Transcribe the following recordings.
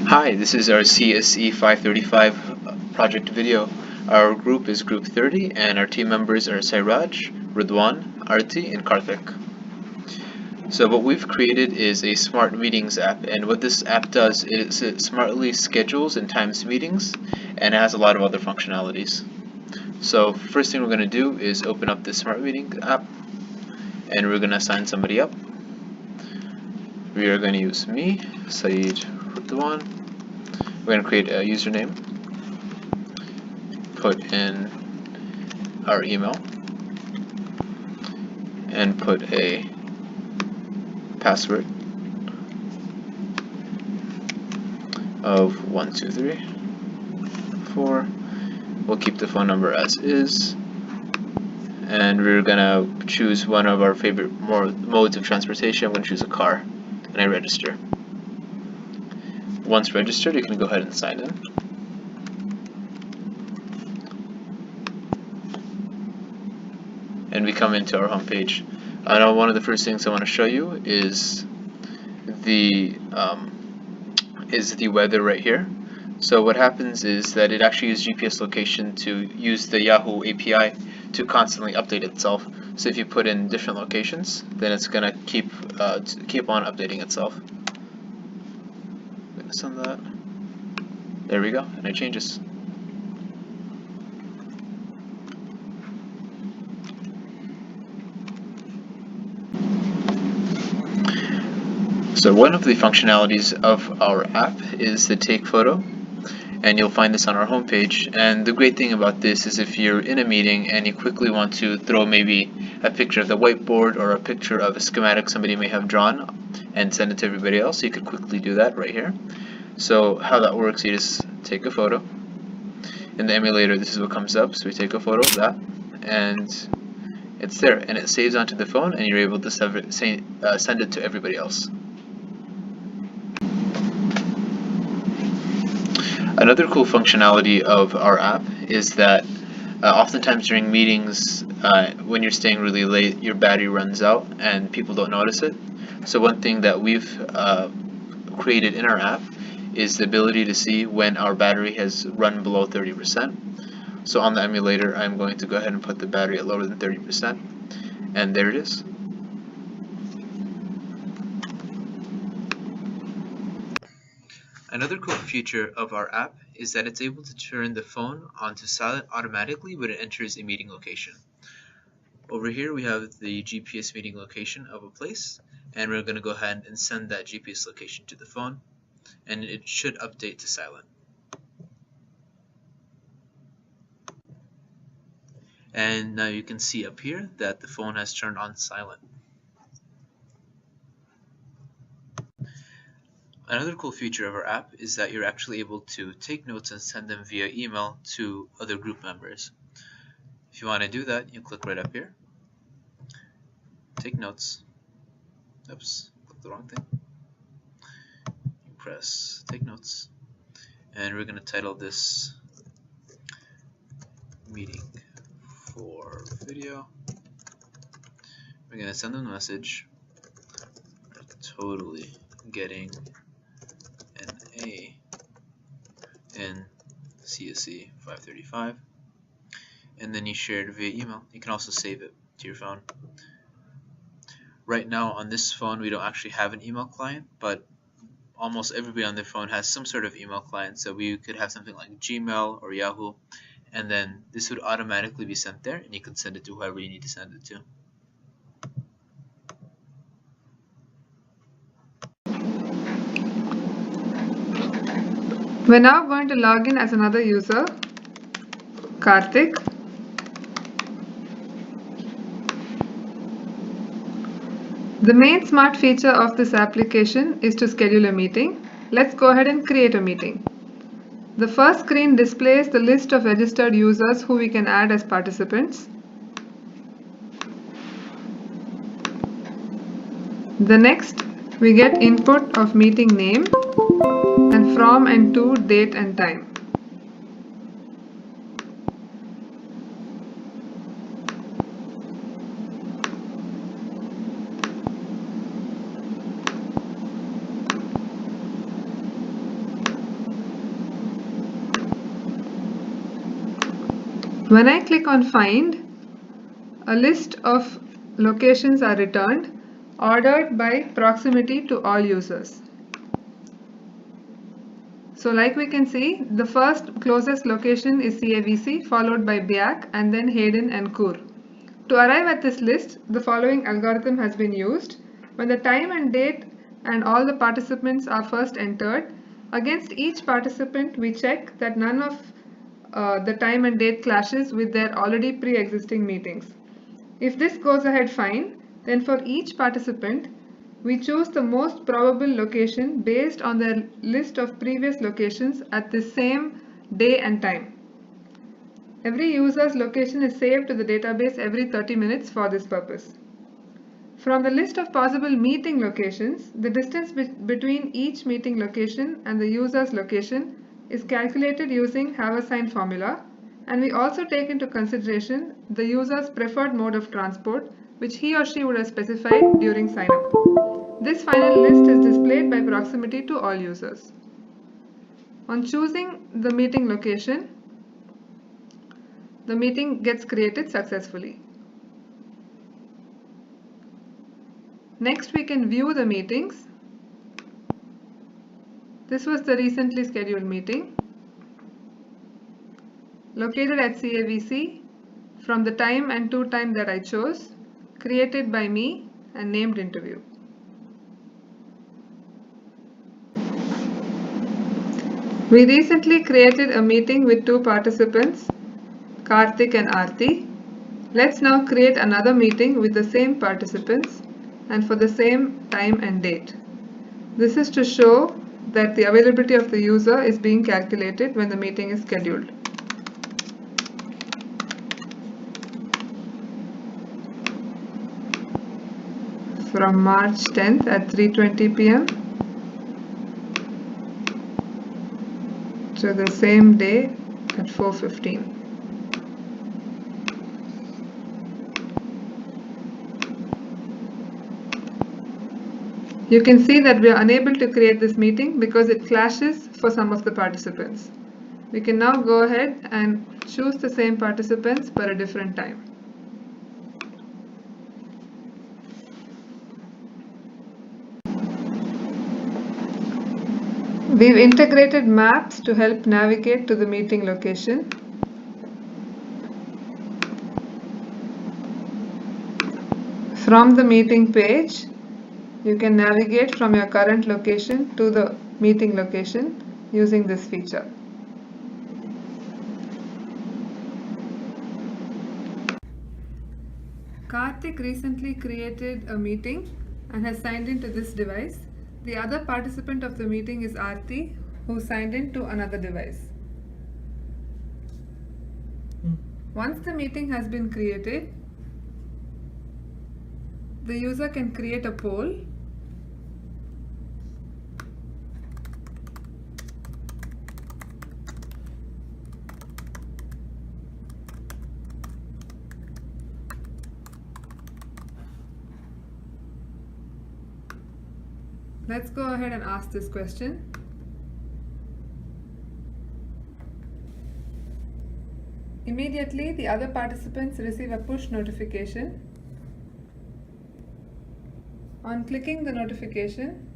Hi, this is our CSE 535 project video. Our group is Group 30 and our team members are Sairaj, Ridhwaan, Aarti, and Karthik. So what we've created is a smart meetings app, and what this app does is it smartly schedules and times meetings, and it has a lot of other functionalities. So first thing we're going to do is open up this smart meeting app, and we're going to assign somebody up. We are going to use me, Syed Ridhwaan. We're going to create a username, put in our email, and put a password of 1, 2, 3, 4. We'll keep the phone number as is, and we're going to choose one of our favorite modes of transportation. I'm going to choose a car, and I register. Once registered, you can go ahead and sign in. And we come into our home page. I know one of the first things I want to show you is the weather right here. So what happens is that it actually uses GPS location to use the Yahoo API to constantly update itself. So if you put in different locations, then it's gonna keep on updating itself. I'm gonna send that. There we go, and it changes. So one of the functionalities of our app is the take photo, and you'll find this on our homepage. And the great thing about this is if you're in a meeting and you quickly want to throw maybe a picture of the whiteboard or a picture of a schematic somebody may have drawn and send it to everybody else, you could quickly do that right here. So how that works, you just take a photo. In the emulator, this is what comes up. So we take a photo of that, and it's there, and it saves onto the phone, and you're able to send it to everybody else. Another cool functionality of our app is that oftentimes during meetings, when you're staying really late, your battery runs out and people don't notice it. So one thing that we've created in our app is the ability to see when our battery has run below 30%. So on the emulator, I'm going to go ahead and put the battery at lower than 30%, and there it is. Another cool feature of our app is that it's able to turn the phone onto silent automatically when it enters a meeting location. Over here we have the GPS meeting location of a place, and we're going to go ahead and send that GPS location to the phone, and it should update to silent. And now you can see up here that the phone has turned on silent. Another cool feature of our app is that you're actually able to take notes and send them via email to other group members. If you want to do that, you click right up here, take notes. Oops, click the wrong thing. You press take notes, and we're going to title this meeting for video. We're going to send them a message. We're totally getting an A in CSE 535, and then you share it via email. You can also save it to your phone. Right now on this phone we don't actually have an email client, but almost everybody on their phone has some sort of email client, so we could have something like Gmail or Yahoo, and then this would automatically be sent there, and you can send it to whoever you need to send it to. We're now going to log in as another user, Karthik. The main smart feature of this application is to schedule a meeting. Let's go ahead and create a meeting. The first screen displays the list of registered users who we can add as participants. The next, we get input of meeting name and from and to date and time. When I click on Find, a list of locations are returned, ordered by proximity to all users. So like we can see, the first closest location is CAVC, followed by Biak, and then Hayden and Kur. To arrive at this list, the following algorithm has been used. When the time and date and all the participants are first entered, against each participant we check that none of the time and date clashes with their already pre-existing meetings. If this goes ahead fine, then for each participant, we choose the most probable location based on their list of previous locations at the same day and time. Every user's location is saved to the database every 30 minutes for this purpose. From the list of possible meeting locations, the distance between each meeting location and the user's location is calculated using Haversine formula, and we also take into consideration the user's preferred mode of transport, which he or she would have specified during sign-up. This final list is displayed by proximity to all users. On choosing the meeting location, the meeting gets created successfully. Next, we can view the meetings. This was the recently scheduled meeting, located at CAVC from the time and to time that I chose, created by me and named interview. We recently created a meeting with two participants, Karthik and Aarti. Let's now create another meeting with the same participants and for the same time and date. This is to show that the availability of the user is being calculated when the meeting is scheduled. From March 10th at 3:20 p.m. to the same day at 4:15. You can see that we are unable to create this meeting because it clashes for some of the participants. We can now go ahead and choose the same participants for a different time. We've integrated maps to help navigate to the meeting location. From the meeting page, you can navigate from your current location to the meeting location using this feature. Karthik recently created a meeting and has signed into this device. The other participant of the meeting is Aarti, who signed in to another device. Once the meeting has been created, the user can create a poll . Let's go ahead and ask this question. Immediately, the other participants receive a push notification. On clicking the notification,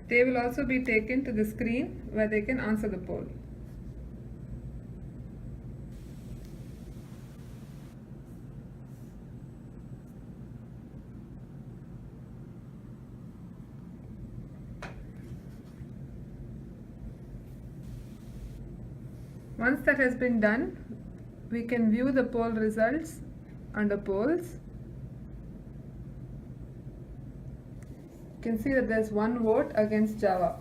they will also be taken to the screen where they can answer the poll. Once that has been done, we can view the poll results under polls. You can see that there's one vote against Java.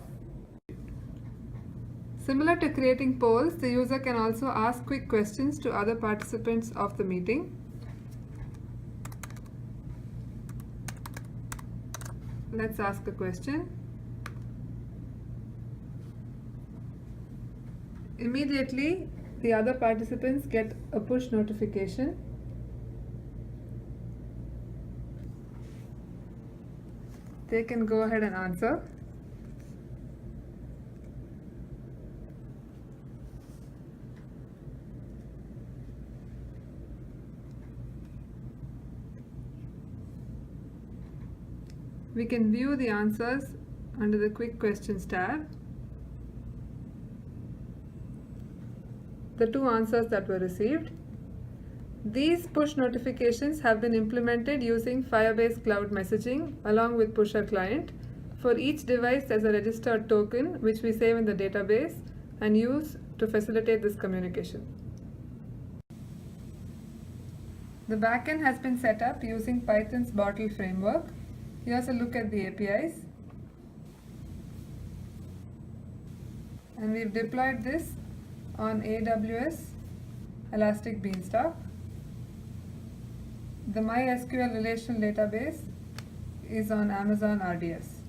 Similar to creating polls, the user can also ask quick questions to other participants of the meeting. Let's ask a question. Immediately, the other participants get a push notification. They can go ahead and answer. We can view the answers under the Quick Questions tab. The 2 answers that were received. These push notifications have been implemented using Firebase Cloud Messaging along with Pusher Client. For each device, there's a registered token which we save in the database and use to facilitate this communication. The backend has been set up using Python's Bottle framework. Here's a look at the APIs. And we've deployed this on AWS Elastic Beanstalk. The MySQL relational database is on Amazon RDS.